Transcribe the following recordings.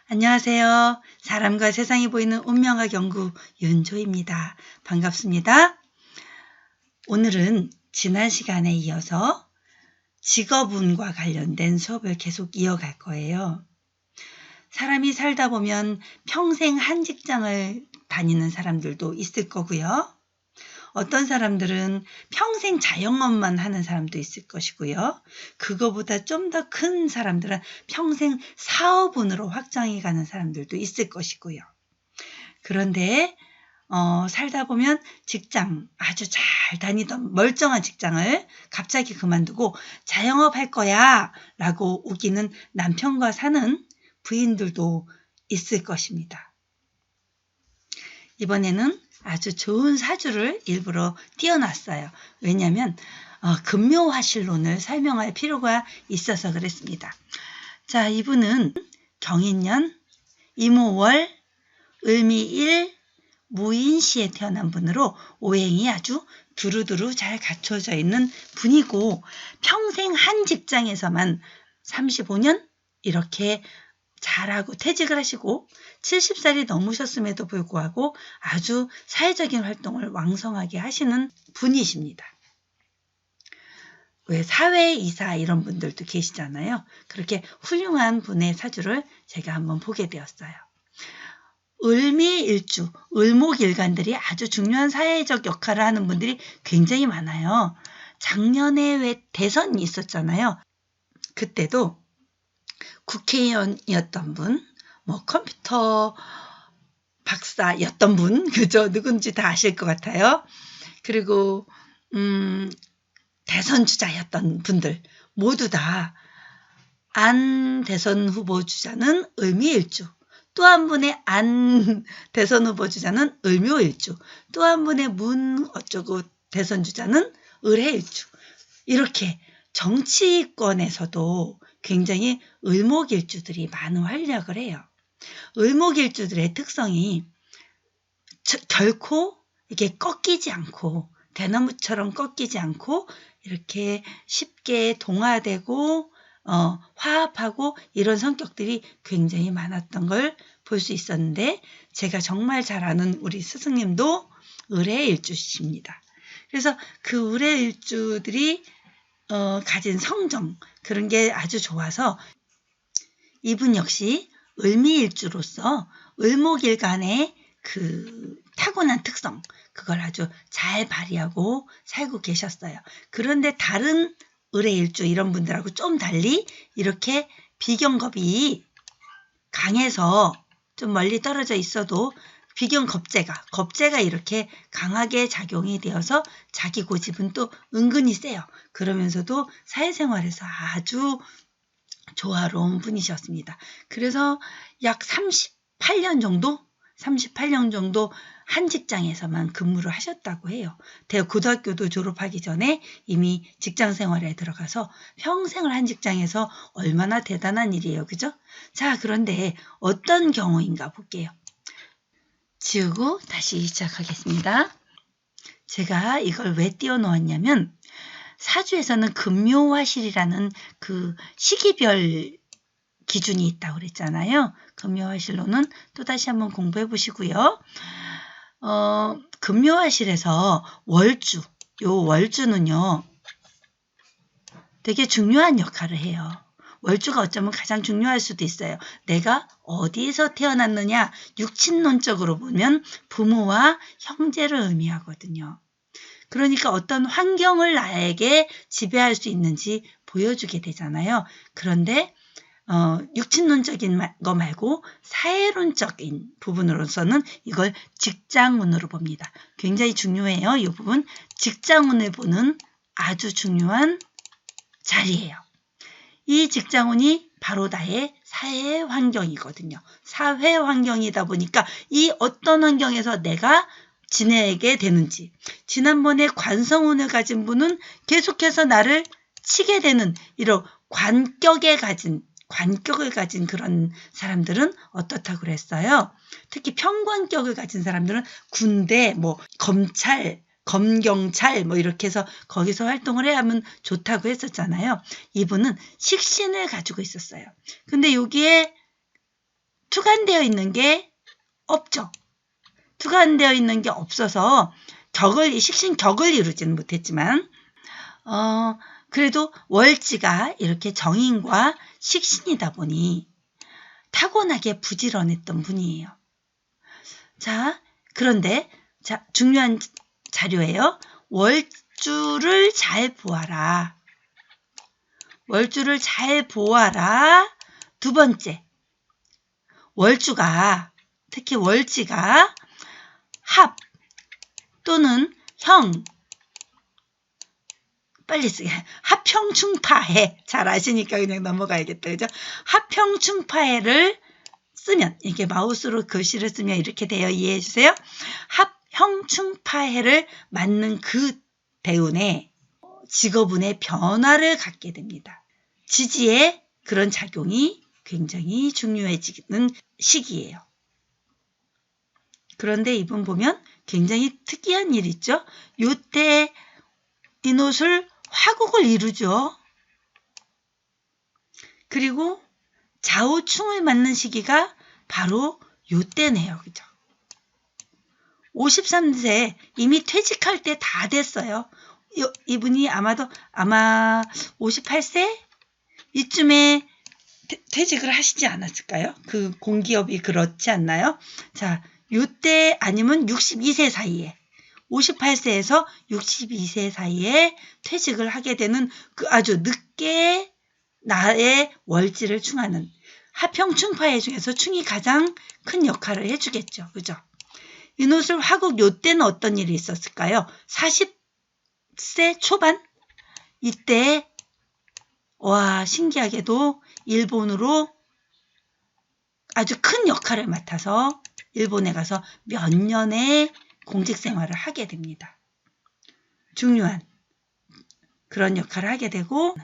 안녕하세요. 사람과 세상이 보이는 운명학 연구 윤조입니다. 반갑습니다. 오늘은 지난 시간에 이어서 직업운과 관련된 수업을 계속 이어갈 거예요. 사람이 살다 보면 평생 한 직장을 다니는 사람들도 있을 거고요. 어떤 사람들은 평생 자영업만 하는 사람도 있을 것이고요. 그거보다 좀 더 큰 사람들은 평생 사업운으로 확장해 가는 사람들도 있을 것이고요. 그런데 살다 보면 직장, 아주 잘 다니던 멀쩡한 직장을 갑자기 그만두고 자영업 할 거야 라고 우기는 남편과 사는 부인들도 있을 것입니다. 이번에는 아주 좋은 사주를 일부러 띄워놨어요. 왜냐하면 금묘화실론을 설명할 필요가 있어서 그랬습니다. 자, 이분은 경인년, 임오월, 을미일, 무인시에 태어난 분으로 오행이 아주 두루두루 잘 갖춰져 있는 분이고 평생 한 직장에서만 35년 이렇게 잘하고 퇴직을 하시고 70살이 넘으셨음에도 불구하고 아주 사회적인 활동을 왕성하게 하시는 분이십니다. 왜 사회이사 이런 분들도 계시잖아요. 그렇게 훌륭한 분의 사주를 제가 한번 보게 되었어요. 을미일주, 을목일간들이 아주 중요한 사회적 역할을 하는 분들이 굉장히 많아요. 작년에 왜 대선이 있었잖아요. 그때도 국회의원이었던 분, 컴퓨터 박사였던 분, 그죠? 누군지 다 아실 것 같아요. 그리고 대선 주자였던 분들 모두 다 안 대선 후보 주자는 을미일주, 또 한 분의 안 대선 후보 주자는 을묘일주, 또 한 분의 문 어쩌고 대선 주자는 을해일주. 이렇게 정치권에서도 굉장히 을목일주들이 많은 활약을 해요. 을목일주들의 특성이 결코 이렇게 꺾이지 않고 대나무처럼 꺾이지 않고 이렇게 쉽게 동화되고 화합하고 이런 성격들이 굉장히 많았던 걸 볼 수 있었는데 제가 정말 잘 아는 우리 스승님도 을해일주십니다. 그래서 그 을해일주들이 가진 성정 그런 게 아주 좋아서 이분 역시 을미일주로서 을목일간의 그 타고난 특성 그걸 아주 잘 발휘하고 살고 계셨어요. 그런데 다른 을해일주 이런 분들하고 좀 달리 이렇게 비경겁이 강해서 좀 멀리 떨어져 있어도 겁재가 이렇게 강하게 작용이 되어서 자기 고집은 또 은근히 세요. 그러면서도 사회생활에서 아주 조화로운 분이셨습니다. 그래서 약 38년 정도 한 직장에서만 근무를 하셨다고 해요. 고등학교도 졸업하기 전에 이미 직장 생활에 들어가서 평생을 한 직장에서 얼마나 대단한 일이에요. 그죠? 자, 그런데 어떤 경우인가 볼게요. 지우고 다시 시작하겠습니다. 제가 이걸 왜 띄워놓았냐면 사주에서는 금묘화실이라는 그 시기별 기준이 있다고 그랬잖아요. 금묘화실로는 또다시 한번 공부해 보시고요. 금묘화실에서 월주는요. 되게 중요한 역할을 해요. 월주가 어쩌면 가장 중요할 수도 있어요. 내가 어디에서 태어났느냐 육친론적으로 보면 부모와 형제를 의미하거든요. 그러니까 어떤 환경을 나에게 지배할 수 있는지 보여주게 되잖아요. 그런데 육친론적인 거 말고 사회론적인 부분으로서는 이걸 직장운으로 봅니다. 굉장히 중요해요. 이 부분 직장운을 보는 아주 중요한 자리예요. 이 직장운이 바로 나의 사회 환경이거든요. 사회 환경이다 보니까 이 어떤 환경에서 내가 지내게 되는지 지난번에 관성운을 가진 분은 계속해서 나를 치게 되는 이런 관격을 가진 그런 사람들은 어떻다고 그랬어요? 특히 평관격을 가진 사람들은 군대, 검찰, 검경찰 이렇게 해서 거기서 활동을 해야 하면 좋다고 했었잖아요. 이분은 식신을 가지고 있었어요. 근데 여기에 투간되어 있는 게 없죠. 투간되어 있는 게 없어서 식신격을 이루지는 못했지만 그래도 월지가 이렇게 정인과 식신이다 보니 타고나게 부지런했던 분이에요. 자, 그런데 중요한 자료예요. 월주를 잘 보아라. 월주를 잘 보아라. 두 번째, 월주가, 특히 월지가 합 또는 형, 빨리 쓰게, 합형충파해. 잘 아시니까 그냥 넘어가야겠다. 그죠? 합형충파해를 쓰면, 이렇게 마우스로 글씨를 쓰면 이렇게 돼요. 이해해 주세요. 합형충파해를 맞는 그 대운에 직업운의 변화를 갖게 됩니다. 지지의 그런 작용이 굉장히 중요해지는 시기예요. 그런데 이분 보면 굉장히 특이한 일 있죠. 요때 인옷을 화국을 이루죠. 그리고 좌우충을 맞는 시기가 바로 요때네요. 그죠? 53세 이미 퇴직할 때 다 됐어요. 이분이 아마 58세 이쯤에 퇴직을 하시지 않았을까요? 그 공기업이 그렇지 않나요? 자, 요때 아니면 62세 사이에 58세에서 62세 사이에 퇴직을 하게 되는 그 아주 늦게 나의 월지를 충하는 합형충파해 중에서 충이 가장 큰 역할을 해주겠죠. 그죠? 인옷을 화국 요때는 어떤 일이 있었을까요? 40세 초반? 이때 와, 신기하게도 일본으로 아주 큰 역할을 맡아서 일본에 가서 몇 년의 공직 생활을 하게 됩니다. 중요한 그런 역할을 하게 되고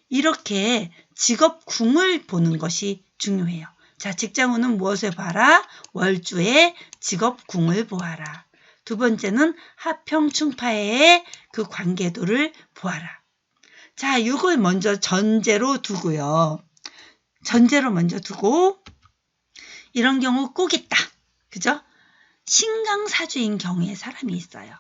이렇게 직업궁을 보는 것이 중요해요. 자, 직장운은 무엇을 봐라? 월주의 직업궁을 보아라. 두 번째는 합형충파의 그 관계도를 보아라. 자, 이걸 먼저 전제로 두고요. 전제로 먼저 두고 이런 경우 꼭 있다. 그죠? 신강사주인 경우에 사람이 있어요.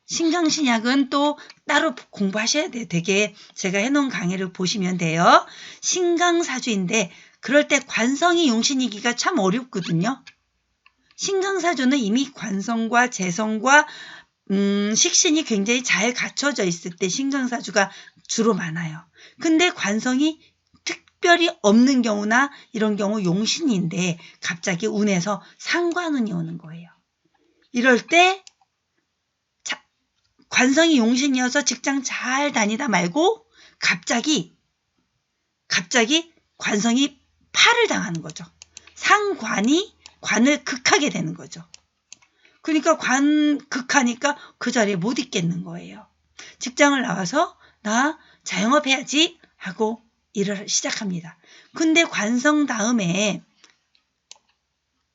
신강신약은 또 따로 공부하셔야 돼요. 되게 제가 해놓은 강의를 보시면 돼요. 신강사주인데 그럴 때 관성이 용신이기가 참 어렵거든요. 신강사주는 이미 관성과 재성과 식신이 굉장히 잘 갖춰져 있을 때 신강사주가 주로 많아요. 근데 관성이 특별히 없는 경우나 이런 경우 용신인데 갑자기 운에서 상관운이 오는 거예요. 이럴 때 관성이 용신이어서 직장 잘 다니다 말고 갑자기 관성이 파를 당하는 거죠. 상관이 관을 극하게 되는 거죠. 그러니까 극하니까 그 자리에 못 있겠는 거예요. 직장을 나와서 나 자영업해야지 하고 일을 시작합니다. 근데 관성 다음에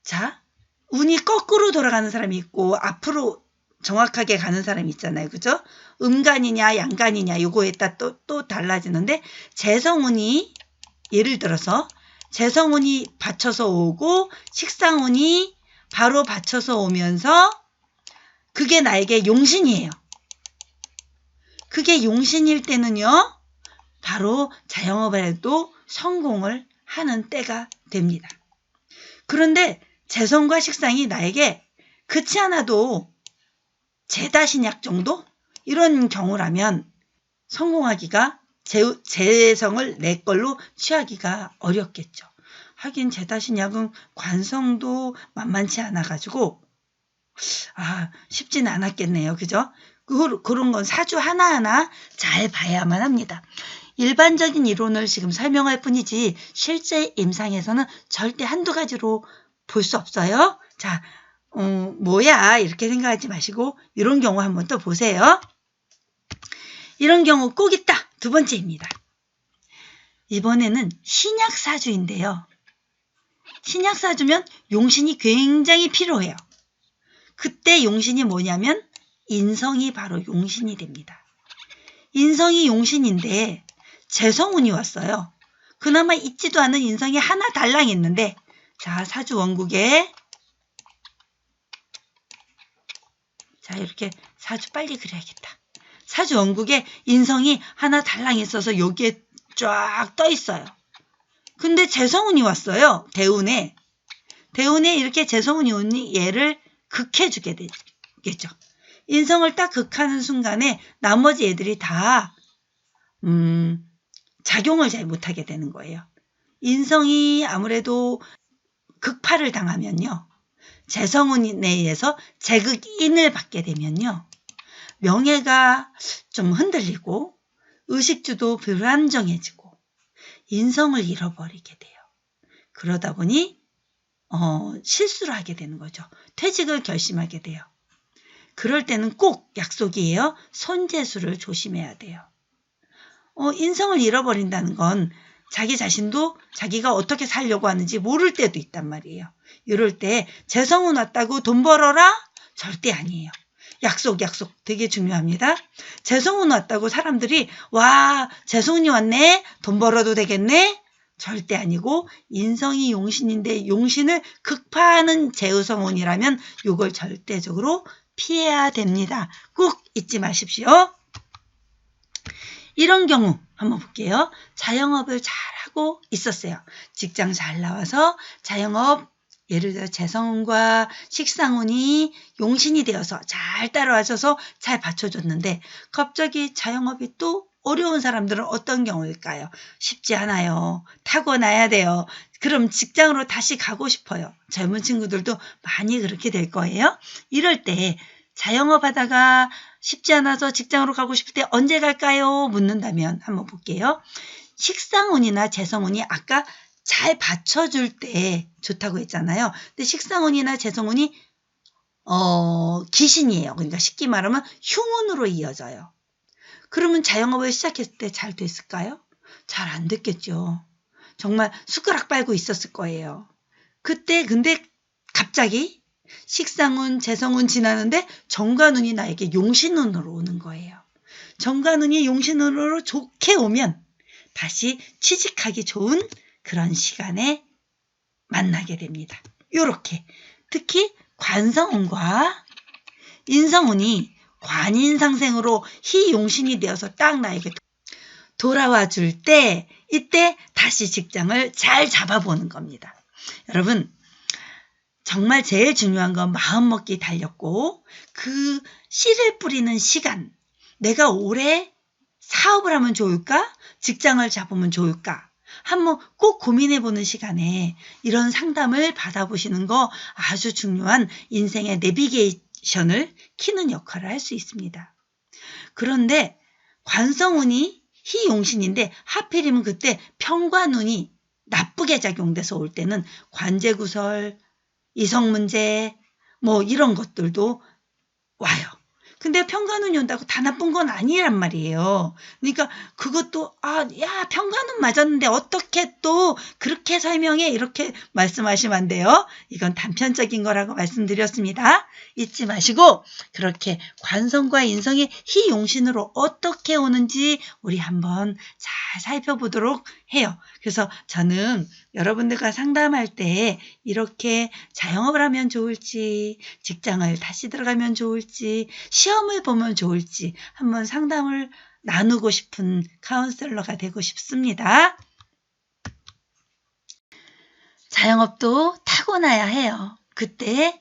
자, 운이 거꾸로 돌아가는 사람이 있고 앞으로 정확하게 가는 사람이 있잖아요. 그죠? 음간이냐 양간이냐 요거에 따라 또 달라지는데 재성운이 예를 들어서 재성운이 받쳐서 오고 식상운이 바로 받쳐서 오면서 그게 나에게 용신이에요. 그게 용신일 때는요. 바로 자영업을 해도 성공을 하는 때가 됩니다. 그런데 재성과 식상이 나에게 그렇지 않아도 재다신약 정도? 이런 경우라면 성공하기가 재성을 내 걸로 취하기가 어렵겠죠. 하긴 재다신약은 관성도 만만치 않아가지고 쉽진 않았겠네요. 그죠? 그런 건 사주 하나하나 잘 봐야만 합니다. 일반적인 이론을 지금 설명할 뿐이지 실제 임상에서는 절대 한두 가지로 볼 수 없어요. 자, 뭐야 이렇게 생각하지 마시고 이런 경우 한번 또 보세요. 이런 경우 꼭 있다. 두 번째입니다. 이번에는 신약사주인데요. 신약사주면 용신이 굉장히 필요해요. 그때 용신이 뭐냐면 인성이 바로 용신이 됩니다. 인성이 용신인데 재성운이 왔어요. 그나마 있지도 않은 인성이 하나 달랑 있는데 자, 사주 원국에 자, 이렇게 사주 빨리 그려야겠다. 사주 원국에 인성이 하나 달랑 있어서 여기에 쫙 떠 있어요. 근데 재성운이 왔어요. 대운에. 대운에 이렇게 재성운이 오니 얘를 극해주게 되겠죠. 인성을 딱 극하는 순간에 나머지 애들이 다 작용을 잘 못하게 되는 거예요. 인성이 아무래도 극파를 당하면요. 재성운에 의해서 재극인을 받게 되면요. 명예가 좀 흔들리고 의식주도 불안정해지고 인성을 잃어버리게 돼요. 그러다 보니 실수를 하게 되는 거죠. 퇴직을 결심하게 돼요. 그럴 때는 꼭 약속이에요. 손재수를 조심해야 돼요. 인성을 잃어버린다는 건 자기 자신도 자기가 어떻게 살려고 하는지 모를 때도 있단 말이에요. 이럴 때 재성운 왔다고 돈 벌어라? 절대 아니에요. 약속 되게 중요합니다. 재성운 왔다고 사람들이 와 재성운이 왔네? 돈 벌어도 되겠네? 절대 아니고 인성이 용신인데 용신을 극파하는 재우성운이라면 이걸 절대적으로 피해야 됩니다. 꼭 잊지 마십시오. 이런 경우 한번 볼게요. 자영업을 잘하고 있었어요. 직장 잘 나와서 자영업 예를 들어 재성운과 식상운이 용신이 되어서 잘 따라와줘서 잘 받쳐줬는데 갑자기 자영업이 또 어려운 사람들은 어떤 경우일까요? 쉽지 않아요. 타고나야 돼요. 그럼 직장으로 다시 가고 싶어요. 젊은 친구들도 많이 그렇게 될 거예요. 이럴 때 자영업 하다가 쉽지 않아서 직장으로 가고 싶을 때 언제 갈까요? 묻는다면 한번 볼게요. 식상운이나 재성운이 아까 잘 받쳐줄 때 좋다고 했잖아요. 근데 식상운이나 재성운이 기신이에요. 그러니까 쉽게 말하면 흉운으로 이어져요. 그러면 자영업을 시작했을 때 잘 됐을까요? 잘 안 됐겠죠. 정말 숟가락 빨고 있었을 거예요. 그때 근데 갑자기 식상운, 재성운 지나는데 정관운이 나에게 용신운으로 오는 거예요. 정관운이 용신운으로 좋게 오면 다시 취직하기 좋은 그런 시간에 만나게 됩니다. 요렇게 특히 관성운과 인성운이 관인상생으로 희용신이 되어서 딱 나에게 돌아와 줄 때 이때 다시 직장을 잘 잡아보는 겁니다. 여러분 정말 제일 중요한 건 마음먹기 달렸고 그 씨를 뿌리는 시간 내가 올해 사업을 하면 좋을까? 직장을 잡으면 좋을까? 한번 꼭 고민해보는 시간에 이런 상담을 받아보시는 거 아주 중요한 인생의 내비게이션을 키는 역할을 할 수 있습니다. 그런데 관성운이 희용신인데 하필이면 그때 편관운이 나쁘게 작용돼서 올 때는 관제구설, 이성문제 뭐 이런 것들도 와요. 근데 편관운이 온다고 다 나쁜 건 아니란 말이에요. 그러니까 그것도 야 편관운 맞았는데 어떻게 또 그렇게 설명해 이렇게 말씀하시면 안 돼요. 이건 단편적인 거라고 말씀드렸습니다. 잊지 마시고 그렇게 관성과 인성이 희용신으로 어떻게 오는지 우리 한번 잘 살펴보도록 해요. 그래서 저는 여러분들과 상담할 때 이렇게 자영업을 하면 좋을지 직장을 다시 들어가면 좋을지 시험을 보면 좋을지 한번 상담을 나누고 싶은 카운셀러가 되고 싶습니다. 자영업도 타고나야 해요. 그때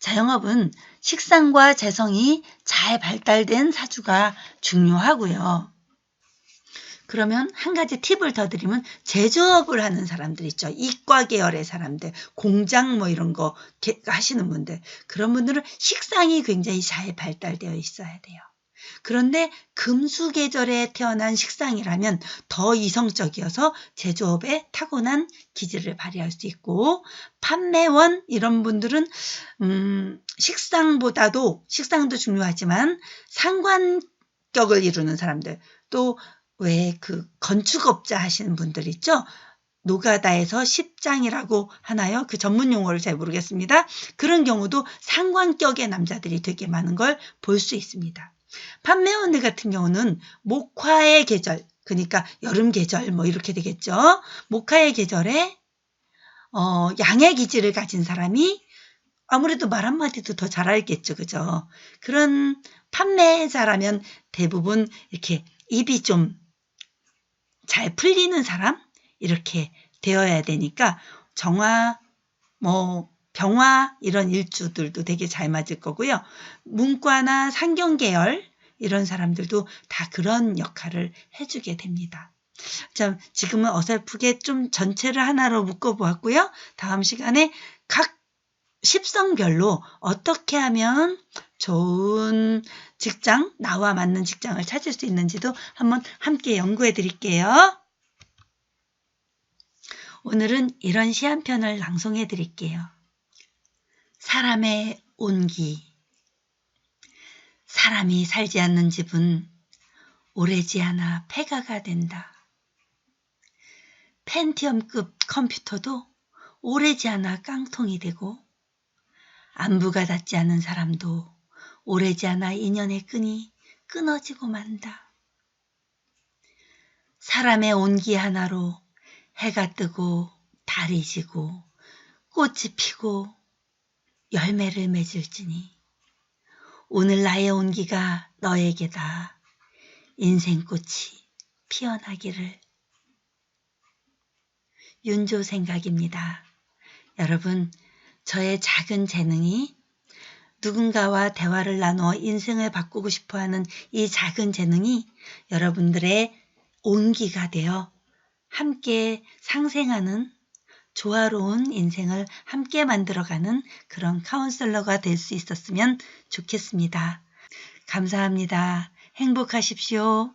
자영업은 식상과 재성이 잘 발달된 사주가 중요하고요. 그러면 한 가지 팁을 더 드리면 제조업을 하는 사람들 있죠. 이과 계열의 사람들, 공장 뭐 이런 거 하시는 분들. 그런 분들은 식상이 굉장히 잘 발달되어 있어야 돼요. 그런데 금수 계절에 태어난 식상이라면 더 이성적이어서 제조업에 타고난 기질을 발휘할 수 있고 판매원 이런 분들은 식상도 중요하지만 상관격을 이루는 사람들 또 왜 그 건축업자 하시는 분들 있죠? 노가다에서 십장이라고 하나요? 그 전문 용어를 잘 모르겠습니다. 그런 경우도 상관격의 남자들이 되게 많은 걸 볼 수 있습니다. 판매원들 같은 경우는 목화의 계절, 그러니까 여름 계절 뭐 이렇게 되겠죠. 목화의 계절에 양의 기질을 가진 사람이 아무래도 말 한마디도 더 잘 알겠죠. 그죠? 그런 판매자라면 대부분 이렇게 입이 좀 잘 풀리는 사람? 이렇게 되어야 되니까 정화, 병화 이런 일주들도 되게 잘 맞을 거고요. 문과나 상경 계열 이런 사람들도 다 그런 역할을 해주게 됩니다. 자, 지금은 어설프게 좀 전체를 하나로 묶어보았고요. 다음 시간에 각 십성별로 어떻게 하면 좋은 직장, 나와 맞는 직장을 찾을 수 있는지도 한번 함께 연구해 드릴게요. 오늘은 이런 시 한 편을 낭송해 드릴게요. 사람의 온기. 사람이 살지 않는 집은 오래지 않아 폐가가 된다. 펜티엄급 컴퓨터도 오래지 않아 깡통이 되고 안부가 닿지 않은 사람도 오래지 않아 인연의 끈이 끊어지고 만다. 사람의 온기 하나로 해가 뜨고 달이 지고 꽃이 피고 열매를 맺을지니 오늘 나의 온기가 너에게다. 인생꽃이 피어나기를. 윤조 생각입니다. 여러분, 저의 작은 재능이 누군가와 대화를 나누어 인생을 바꾸고 싶어하는 이 작은 재능이 여러분들의 온기가 되어 함께 상생하는 조화로운 인생을 함께 만들어가는 그런 카운셀러가 될 수 있었으면 좋겠습니다. 감사합니다. 행복하십시오.